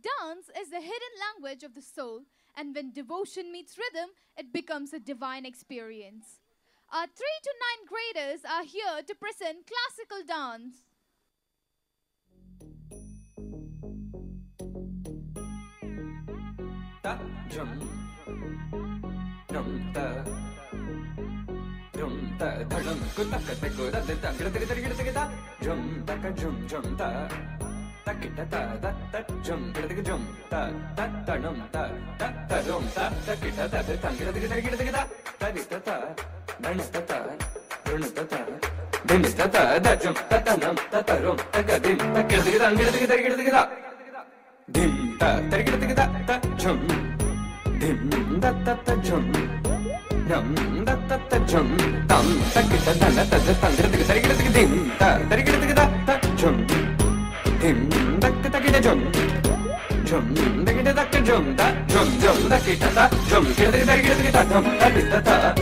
Dance is the hidden language of the soul, and when devotion meets rhythm, it becomes a divine experience. Our 3 to 9 graders are here to present classical dance. Ta jum dum ta dum ta da dum ku ta ka ta ku da da ta ga ta ga ta ga ta jum ta ka jum ta ta ki ta ta jum ga ta jum ta ta dum ta dum ta ta ki ta ta ga ta ga ta ta ni ta dan ta run ta din ta da jum ta nam ta rum ta ga din ta ga ta ga dim ta ta ta jum dim da ta jum nam da ta jum tam ta ki ta ta ta dim ta ta jum dim da ta ki ta jum da ki ta jum da jum da ki ta jum ki ta tam ta ta ta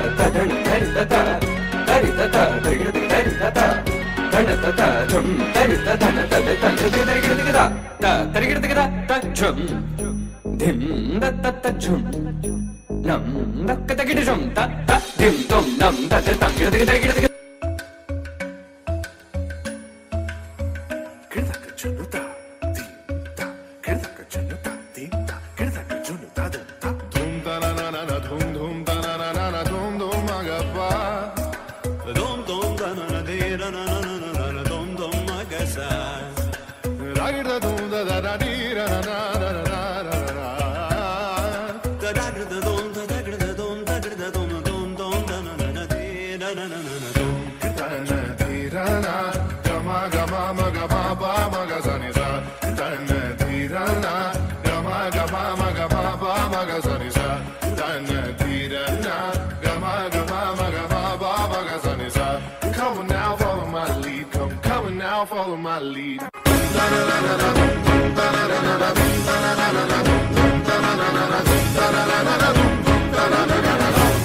ta jum dim da ta jum nam da ka ta ki jum ta dim dum nam da ta ta ki ta Follow my lead.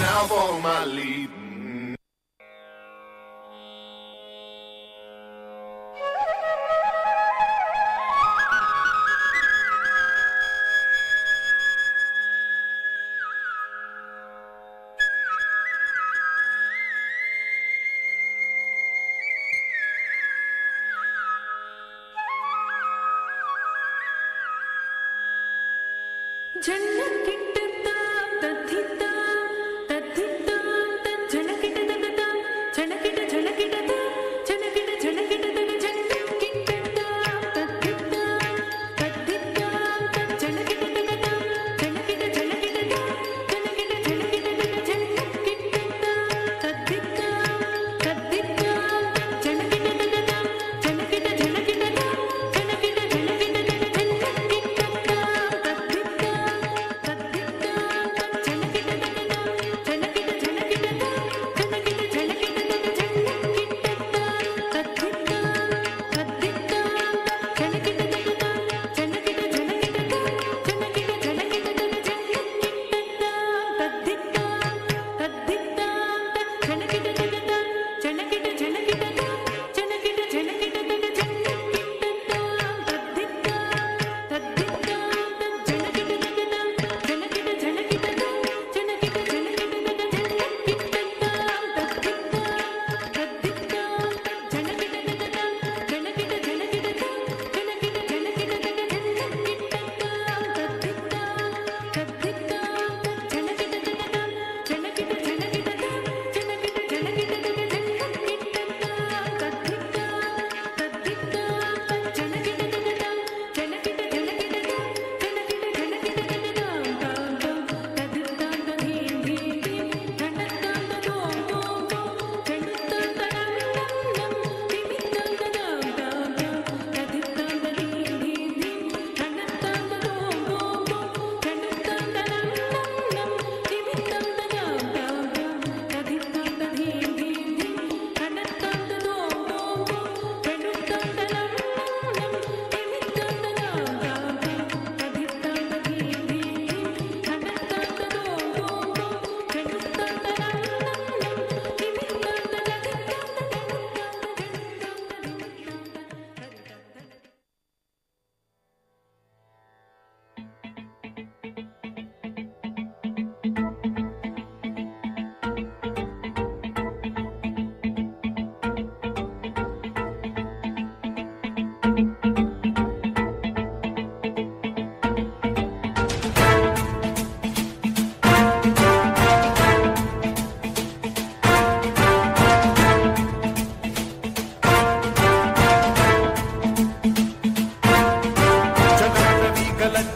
Now follow my lead.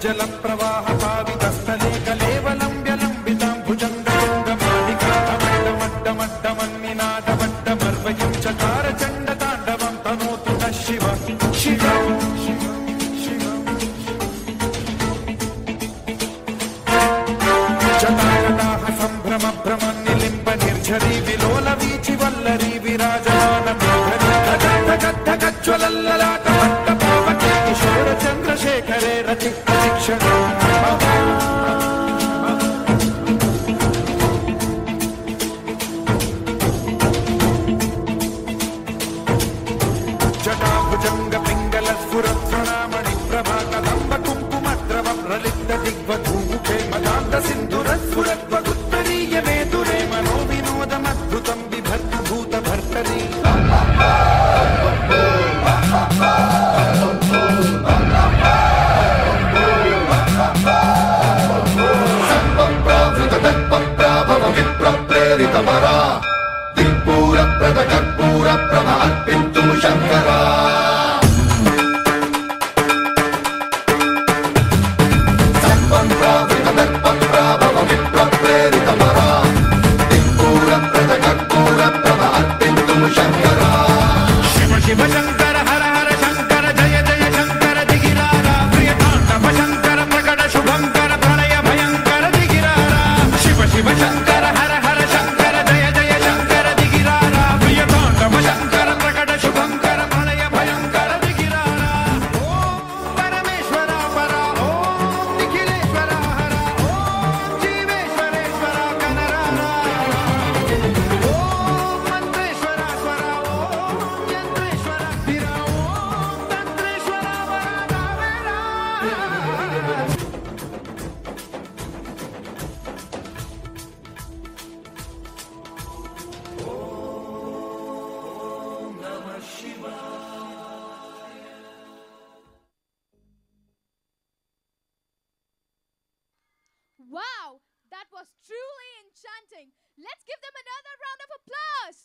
जल प्रवाह पावितस्थले कलेवलं व्यलम्बितां भुजङ्गमण्डमड्डमड्डमन्निनादवड्डमर्वयं चकार चण्डताण्डवं तनोतु नः शिव शिव जटाकटाः सम्भ्रम भ्रमन्निलिम्ब निर्झरी विलोल वीचि वल्लरी विराजमान ज्वलल्ललाटमट्टपावके किशोर चन्द्रशेखरे रचिक्षण जटाभुजङ्ग पिङ्गल स्फुरत्सुरामणि प्रभा कदम्ब कुङ्कुमद्रव प्रलिप्त दिग्वधूमुखे मदान्त सिन्धुरस्फुरद्वगुत्तरीय मेदुरे मनो विनोदमद्भुतं बिभर्तु भूत भर्तरी विप्रप्रेरितमरा दिक्पूर प्रद कर्पूर प्रभ अर्पितु शंकरा विप्रप्रेरितमरा दिक्पूर प्रद कर्पूर प्रभ अर्पितु शंकरा शिव शिव शंकर हर हर शंकर जय जय शंकर दिगिरारा प्रियतांडव शंकर प्रकट शुभंकर प्रलय भयंकर दिगिरारा शिव शिव शंकर हर हर शंकर जय जय शंकर दिगिरारा प्रियतांडव शंकर प्रकट शुभंकर प्रलय भयंकर दिगिरारा ओम परमेश्वर परा ओम निखिलेश्वर हर ओम जीवेश्वरेश्वर कनरारा ओम मंत्रेश्वर स्वर ओम यंत्रेश्वर स्थिर ओम तंत्रेश्वर वरदावेरा Wow, that was truly enchanting. Let's give them another round of applause.